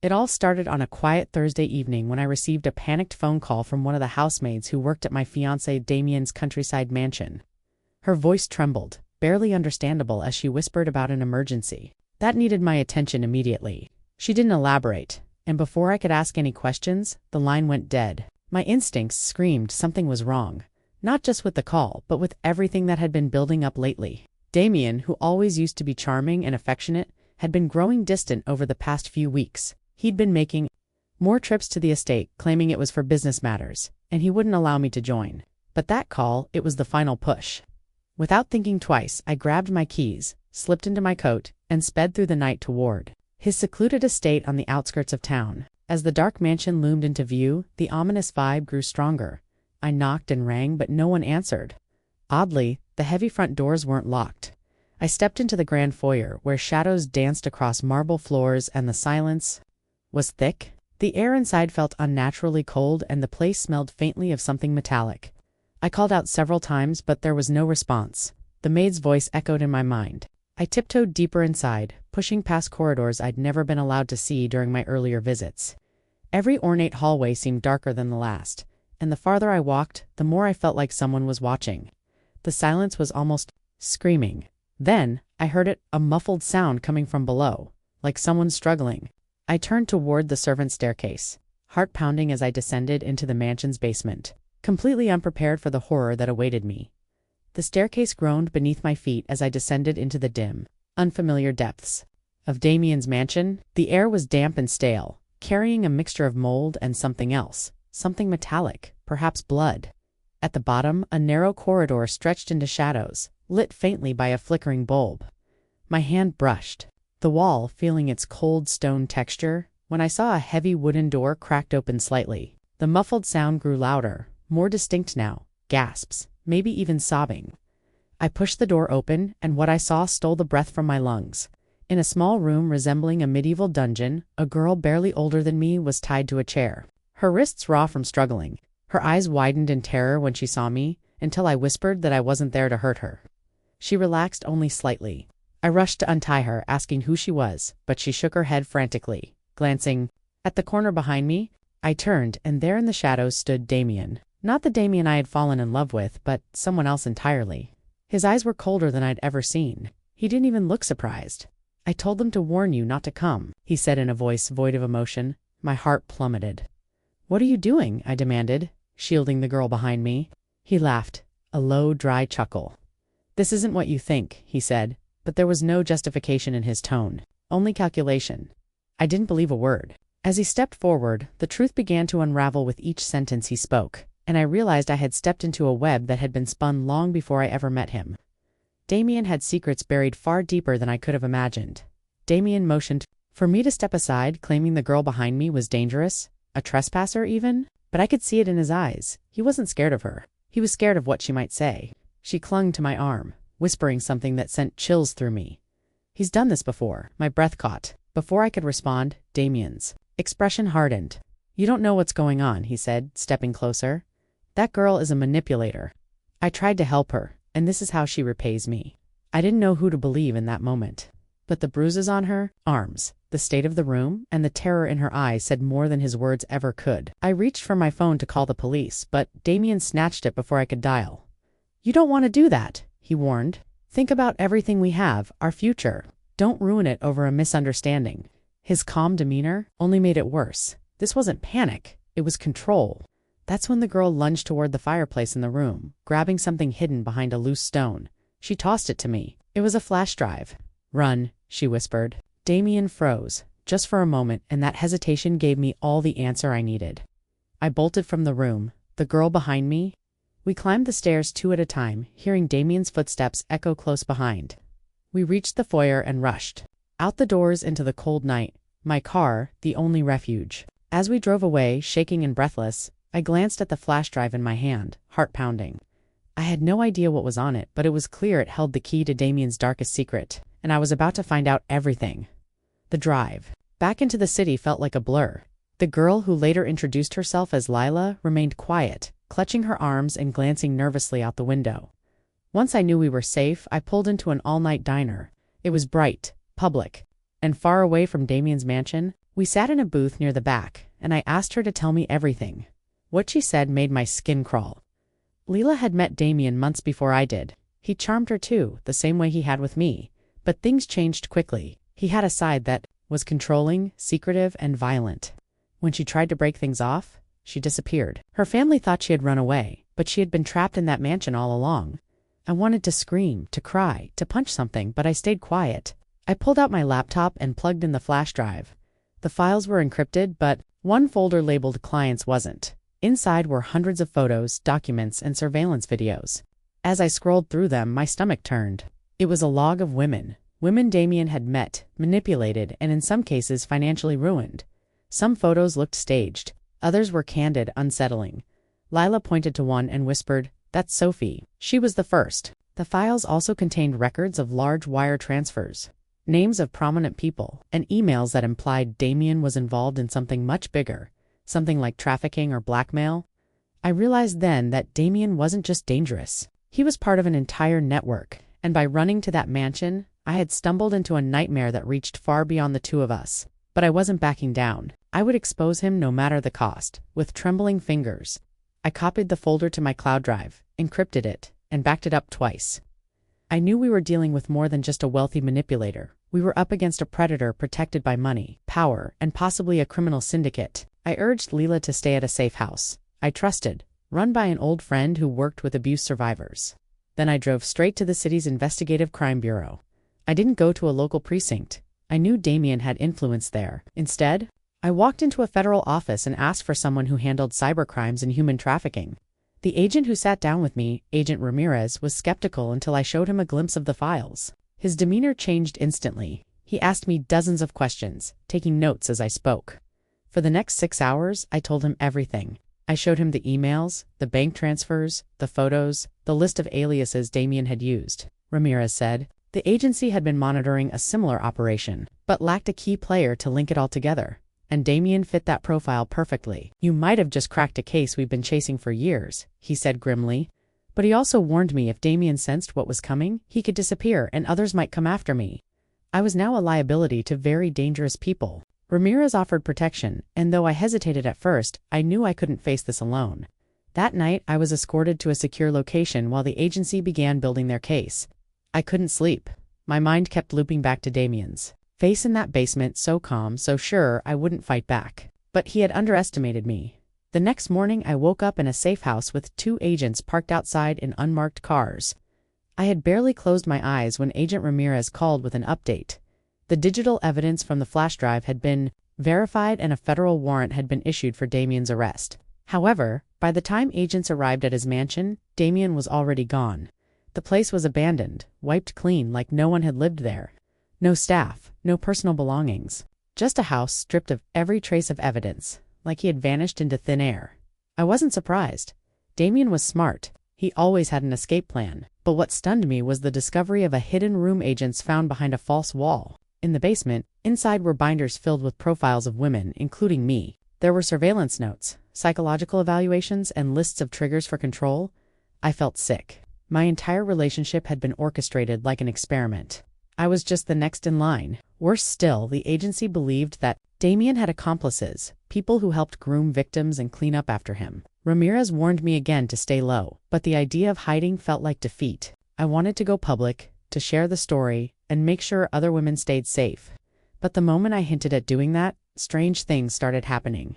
It all started on a quiet Thursday evening when I received a panicked phone call from one of the housemaids who worked at my fiancé Damien's countryside mansion. Her voice trembled, barely understandable as she whispered about an emergency that needed my attention immediately. She didn't elaborate, and before I could ask any questions, the line went dead. My instincts screamed something was wrong, not just with the call, but with everything that had been building up lately. Damien, who always used to be charming and affectionate, had been growing distant over the past few weeks. He'd been making more trips to the estate, claiming it was for business matters, and he wouldn't allow me to join. But that call, it was the final push. Without thinking twice, I grabbed my keys, slipped into my coat, and sped through the night toward his secluded estate on the outskirts of town. As the dark mansion loomed into view, the ominous vibe grew stronger. I knocked and rang, but no one answered. Oddly, the heavy front doors weren't locked. I stepped into the grand foyer, where shadows danced across marble floors and the silence was thick. The air inside felt unnaturally cold, and the place smelled faintly of something metallic. I called out several times, but there was no response. The maid's voice echoed in my mind. I tiptoed deeper inside, pushing past corridors I'd never been allowed to see during my earlier visits. Every ornate hallway seemed darker than the last, and the farther I walked, the more I felt like someone was watching. The silence was almost screaming. Then, I heard it, a muffled sound coming from below, like someone struggling. I turned toward the servants' staircase, heart pounding as I descended into the mansion's basement, completely unprepared for the horror that awaited me. The staircase groaned beneath my feet as I descended into the dim, unfamiliar depths of Damien's mansion. The air was damp and stale, carrying a mixture of mold and something else, something metallic, perhaps blood. At the bottom, a narrow corridor stretched into shadows, lit faintly by a flickering bulb. My hand brushed the wall, feeling its cold stone texture, when I saw a heavy wooden door cracked open slightly. The muffled sound grew louder, more distinct now, gasps, maybe even sobbing. I pushed the door open, and what I saw stole the breath from my lungs. In a small room resembling a medieval dungeon, a girl barely older than me was tied to a chair, her wrists raw from struggling. Her eyes widened in terror when she saw me, until I whispered that I wasn't there to hurt her. She relaxed only slightly. I rushed to untie her, asking who she was, but she shook her head frantically. Glancing at the corner behind me, I turned, and there in the shadows stood Damien. Not the Damien I had fallen in love with, but someone else entirely. His eyes were colder than I'd ever seen. He didn't even look surprised. "I told them to warn you not to come," he said in a voice void of emotion. My heart plummeted. "What are you doing?" I demanded, shielding the girl behind me. He laughed, a low, dry chuckle. "This isn't what you think," he said, but there was no justification in his tone, only calculation. I didn't believe a word. As he stepped forward, the truth began to unravel with each sentence he spoke, and I realized I had stepped into a web that had been spun long before I ever met him. Damien had secrets buried far deeper than I could have imagined. Damien motioned for me to step aside, claiming the girl behind me was dangerous, a trespasser even, but I could see it in his eyes. He wasn't scared of her. He was scared of what she might say. She clung to my arm, whispering something that sent chills through me. "He's done this before." My breath caught. Before I could respond, Damien's expression hardened. "You don't know what's going on," he said, stepping closer. "That girl is a manipulator. I tried to help her, and this is how she repays me." I didn't know who to believe in that moment. But the bruises on her arms, the state of the room, and the terror in her eyes said more than his words ever could. I reached for my phone to call the police, but Damien snatched it before I could dial. "You don't want to do that," he warned. "Think about everything we have, our future. Don't ruin it over a misunderstanding." His calm demeanor only made it worse. This wasn't panic, it was control. That's when the girl lunged toward the fireplace in the room, grabbing something hidden behind a loose stone. She tossed it to me. It was a flash drive. "Run," she whispered. Damien froze, just for a moment, and that hesitation gave me all the answer I needed. I bolted from the room, the girl behind me. We climbed the stairs two at a time, hearing Damien's footsteps echo close behind. We reached the foyer and rushed out the doors into the cold night, my car the only refuge. As we drove away, shaking and breathless, I glanced at the flash drive in my hand, heart pounding. I had no idea what was on it, but it was clear it held the key to Damien's darkest secret, and I was about to find out everything. The drive back into the city felt like a blur. The girl who later introduced herself as Lila remained quiet, clutching her arms and glancing nervously out the window. Once I knew we were safe, I pulled into an all-night diner. It was bright, public, and far away from Damien's mansion. We sat in a booth near the back, and I asked her to tell me everything. What she said made my skin crawl. Leila had met Damien months before I did. He charmed her too, the same way he had with me. But things changed quickly. He had a side that was controlling, secretive, and violent. When she tried to break things off, she disappeared. Her family thought she had run away, but she had been trapped in that mansion all along. I wanted to scream, to cry, to punch something, but I stayed quiet. I pulled out my laptop and plugged in the flash drive. The files were encrypted, but one folder labeled Clients wasn't. Inside were hundreds of photos, documents, and surveillance videos. As I scrolled through them, my stomach turned. It was a log of women Damien had met, manipulated, and in some cases financially ruined. Some photos looked staged. Others were candid, unsettling. Lila pointed to one and whispered, "That's Sophie. She was the first." The files also contained records of large wire transfers, names of prominent people, and emails that implied Damien was involved in something much bigger, something like trafficking or blackmail. I realized then that Damien wasn't just dangerous. He was part of an entire network, and by running to that mansion, I had stumbled into a nightmare that reached far beyond the two of us. But I wasn't backing down. I would expose him no matter the cost. With trembling fingers, I copied the folder to my cloud drive, encrypted it, and backed it up twice. I knew we were dealing with more than just a wealthy manipulator. We were up against a predator protected by money, power, and possibly a criminal syndicate. I urged Leila to stay at a safe house I trusted, run by an old friend who worked with abuse survivors. Then I drove straight to the city's investigative crime bureau. I didn't go to a local precinct. I knew Damien had influence there. Instead, I walked into a federal office and asked for someone who handled cybercrimes and human trafficking. The agent who sat down with me, Agent Ramirez, was skeptical until I showed him a glimpse of the files. His demeanor changed instantly. He asked me dozens of questions, taking notes as I spoke. For the next 6 hours, I told him everything. I showed him the emails, the bank transfers, the photos, the list of aliases Damien had used. Ramirez said, the agency had been monitoring a similar operation, but lacked a key player to link it all together. And Damien fit that profile perfectly. "You might have just cracked a case we've been chasing for years," he said grimly. But he also warned me if Damien sensed what was coming, he could disappear and others might come after me. I was now a liability to very dangerous people. Ramirez offered protection, and though I hesitated at first, I knew I couldn't face this alone. That night, I was escorted to a secure location while the agency began building their case. I couldn't sleep. My mind kept looping back to Damien's face in that basement, so calm, so sure I wouldn't fight back. But he had underestimated me. The next morning, I woke up in a safe house with 2 agents parked outside in unmarked cars. I had barely closed my eyes when Agent Ramirez called with an update. The digital evidence from the flash drive had been verified and a federal warrant had been issued for Damien's arrest. However, by the time agents arrived at his mansion, Damien was already gone. The place was abandoned, wiped clean like no one had lived there. No staff, no personal belongings. Just a house stripped of every trace of evidence, like he had vanished into thin air. I wasn't surprised. Damien was smart. He always had an escape plan. But what stunned me was the discovery of a hidden room agents found behind a false wall. In the basement, inside were binders filled with profiles of women, including me. There were surveillance notes, psychological evaluations, and lists of triggers for control. I felt sick. My entire relationship had been orchestrated like an experiment. I was just the next in line. Worse still, the agency believed that Damien had accomplices, people who helped groom victims and clean up after him. Ramirez warned me again to stay low, but the idea of hiding felt like defeat. I wanted to go public, to share the story, and make sure other women stayed safe. But the moment I hinted at doing that, strange things started happening.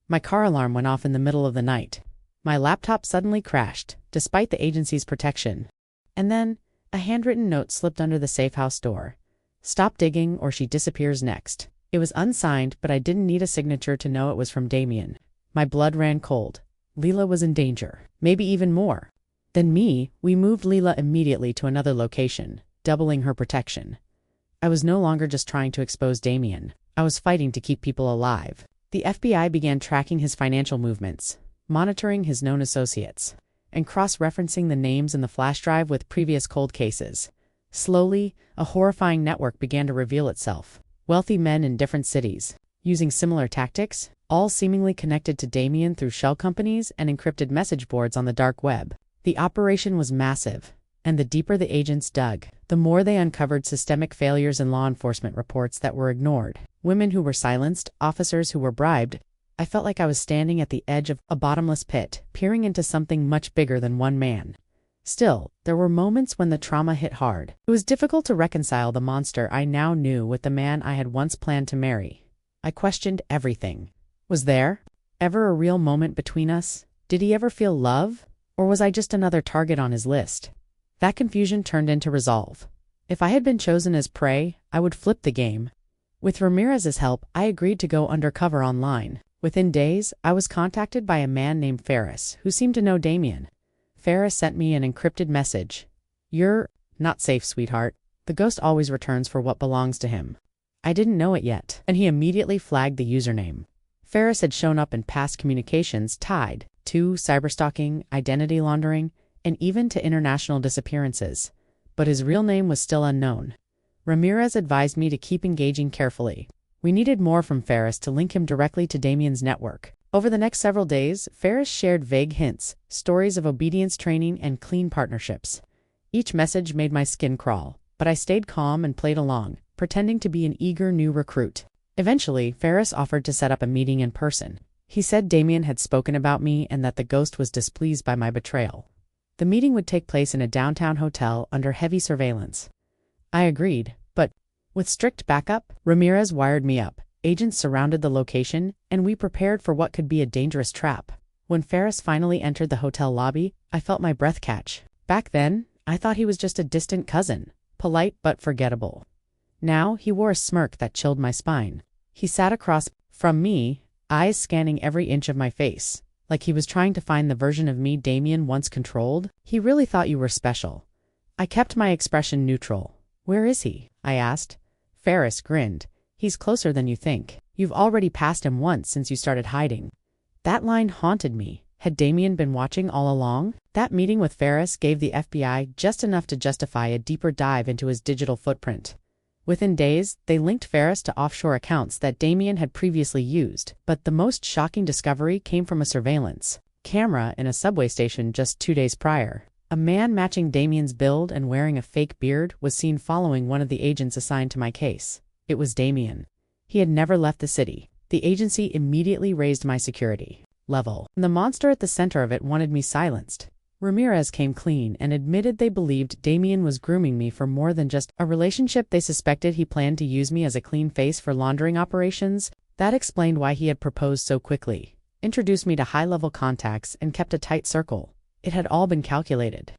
My car alarm went off in the middle of the night. My laptop suddenly crashed, despite the agency's protection. And then, a handwritten note slipped under the safe house door. "Stop digging or she disappears next." It was unsigned, but I didn't need a signature to know it was from Damien. My blood ran cold. Leila was in danger, maybe even more. Than me, we moved Leila immediately to another location, doubling her protection. I was no longer just trying to expose Damien. I was fighting to keep people alive. The FBI began tracking his financial movements, monitoring his known associates, and cross-referencing the names in the flash drive with previous cold cases. Slowly, a horrifying network began to reveal itself. Wealthy men in different cities, using similar tactics, all seemingly connected to Damien through shell companies and encrypted message boards on the dark web. The operation was massive, and the deeper the agents dug, the more they uncovered systemic failures in law enforcement reports that were ignored. Women who were silenced, officers who were bribed. I felt like I was standing at the edge of a bottomless pit, peering into something much bigger than one man. Still, there were moments when the trauma hit hard. It was difficult to reconcile the monster I now knew with the man I had once planned to marry. I questioned everything. Was there ever a real moment between us? Did he ever feel love? Or was I just another target on his list? That confusion turned into resolve. If I had been chosen as prey, I would flip the game. With Ramirez's help, I agreed to go undercover online. Within days, I was contacted by a man named Ferris, who seemed to know Damien. Ferris sent me an encrypted message. "You're not safe, sweetheart. The ghost always returns for what belongs to him." I didn't know it yet, and he immediately flagged the username. Ferris had shown up in past communications tied to cyberstalking, identity laundering, and even to international disappearances. But his real name was still unknown. Ramirez advised me to keep engaging carefully. We needed more from Ferris to link him directly to Damien's network. Over the next several days, Ferris shared vague hints, stories of obedience training, and clean partnerships. Each message made my skin crawl, but I stayed calm and played along, pretending to be an eager new recruit. Eventually, Ferris offered to set up a meeting in person. He said Damien had spoken about me and that the ghost was displeased by my betrayal. The meeting would take place in a downtown hotel under heavy surveillance. I agreed, but with strict backup, Ramirez wired me up. Agents surrounded the location, and we prepared for what could be a dangerous trap. When Ferris finally entered the hotel lobby, I felt my breath catch. Back then, I thought he was just a distant cousin, polite but forgettable. Now, he wore a smirk that chilled my spine. He sat across from me, eyes scanning every inch of my face, like he was trying to find the version of me Damien once controlled. "He really thought you were special." I kept my expression neutral. "Where is he?" I asked. Ferris grinned. "He's closer than you think. You've already passed him once since you started hiding." That line haunted me. Had Damien been watching all along? That meeting with Ferris gave the FBI just enough to justify a deeper dive into his digital footprint. Within days, they linked Ferris to offshore accounts that Damien had previously used, but the most shocking discovery came from a surveillance camera in a subway station just 2 days prior. A man matching Damien's build and wearing a fake beard was seen following one of the agents assigned to my case. It was Damien. He had never left the city. The agency immediately raised my security level. The monster at the center of it wanted me silenced. Ramirez came clean and admitted they believed Damien was grooming me for more than just a relationship. They suspected he planned to use me as a clean face for laundering operations. That explained why he had proposed so quickly, introduced me to high-level contacts, and kept a tight circle. It had all been calculated.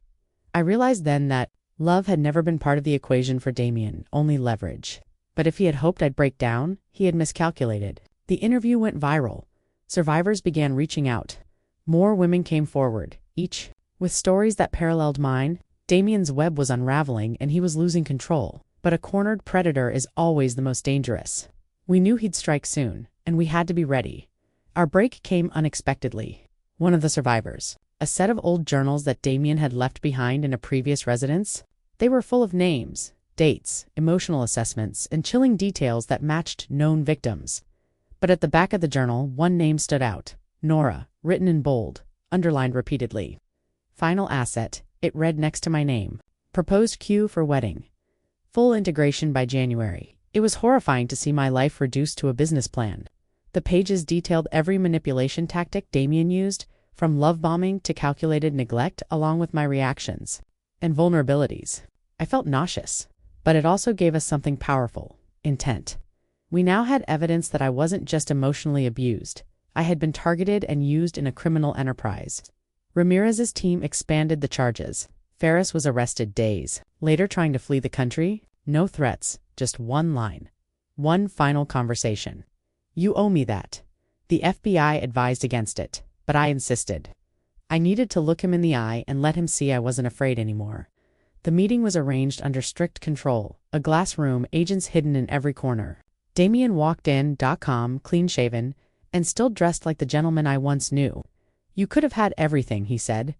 I realized then that love had never been part of the equation for Damien, only leverage. But if he had hoped I'd break down, he had miscalculated. The interview went viral. Survivors began reaching out. More women came forward, each with stories that paralleled mine. Damien's web was unraveling and he was losing control. But a cornered predator is always the most dangerous. We knew he'd strike soon, and we had to be ready. Our break came unexpectedly. One of the survivors, a set of old journals that Damien had left behind in a previous residence. They were full of names, dates, emotional assessments, and chilling details that matched known victims. But at the back of the journal, one name stood out: Nora, written in bold, underlined repeatedly. Final asset, it read next to my name. Proposed cue for wedding. Full integration by January. It was horrifying to see my life reduced to a business plan. The pages detailed every manipulation tactic Damien used, from love bombing to calculated neglect, along with my reactions and vulnerabilities. I felt nauseous, but it also gave us something powerful: intent. We now had evidence that I wasn't just emotionally abused. I had been targeted and used in a criminal enterprise. Ramirez's team expanded the charges. Ferris was arrested days later trying to flee the country. No threats, just one line. One final conversation. "You owe me that." The FBI advised against it, but I insisted. I needed to look him in the eye and let him see I wasn't afraid anymore. The meeting was arranged under strict control, a glass room, agents hidden in every corner. Damien walked in, calm, clean-shaven, and still dressed like the gentleman I once knew. "You could have had everything," he said.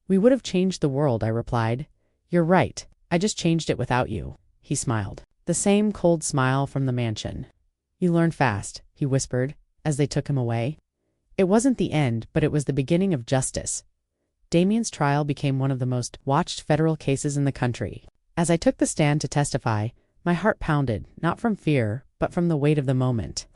"We would have changed the world," I replied. "You're right, I just changed it without you." He smiled. The same cold smile from the mansion. "You learn fast," he whispered, as they took him away. It wasn't the end, but it was the beginning of justice. Damien's trial became one of the most watched federal cases in the country. As I took the stand to testify, my heart pounded, not from fear, but from the weight of the moment.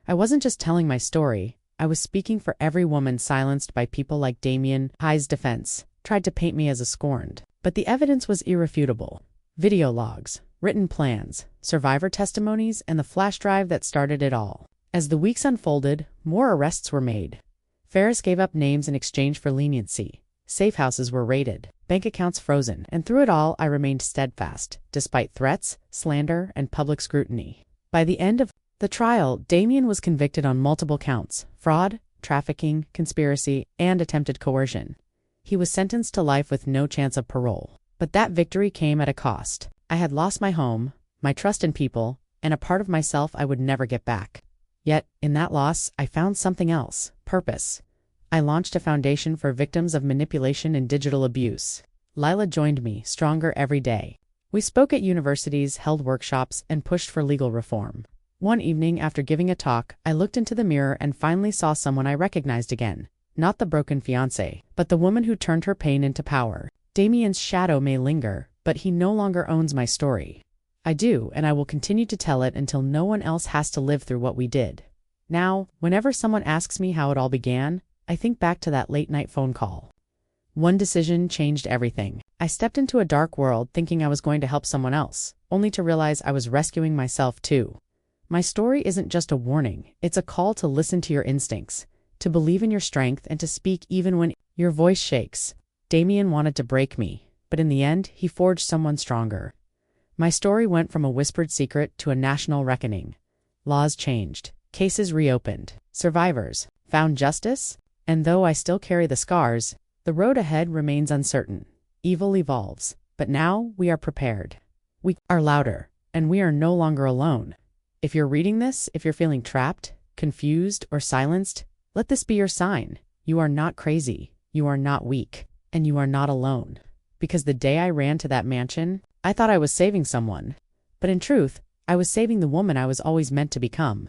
I wasn't just telling my story, I was speaking for every woman silenced by people like Damien. High's defense tried to paint me as a scorned, but the evidence was irrefutable. Video logs, written plans, survivor testimonies, and the flash drive that started it all. As the weeks unfolded, more arrests were made. Ferris gave up names in exchange for leniency. Safe houses were raided, bank accounts frozen, and through it all I remained steadfast, despite threats, slander, and public scrutiny. By the end of the trial, Damien was convicted on multiple counts: fraud, trafficking, conspiracy, and attempted coercion. He was sentenced to life with no chance of parole. But that victory came at a cost. I had lost my home, my trust in people, and a part of myself I would never get back. Yet, in that loss, I found something else: purpose. I launched a foundation for victims of manipulation and digital abuse. Lila joined me, stronger every day. We spoke at universities, held workshops, and pushed for legal reform. One evening, after giving a talk, I looked into the mirror and finally saw someone I recognized again. Not the broken fiancé, but the woman who turned her pain into power. Damien's shadow may linger, but he no longer owns my story. I do, and I will continue to tell it until no one else has to live through what we did. Now, whenever someone asks me how it all began, I think back to that late-night phone call. One decision changed everything. I stepped into a dark world thinking I was going to help someone else, only to realize I was rescuing myself too. My story isn't just a warning, it's a call to listen to your instincts, to believe in your strength, and to speak even when your voice shakes. Damien wanted to break me, but in the end, he forged someone stronger. My story went from a whispered secret to a national reckoning. Laws changed, cases reopened, survivors found justice, and though I still carry the scars, the road ahead remains uncertain. Evil evolves, but now we are prepared. We are louder, and we are no longer alone. If you're reading this, if you're feeling trapped, confused, or silenced, let this be your sign. You are not crazy, you are not weak, and you are not alone. Because the day I ran to that mansion, I thought I was saving someone. But in truth, I was saving the woman I was always meant to become.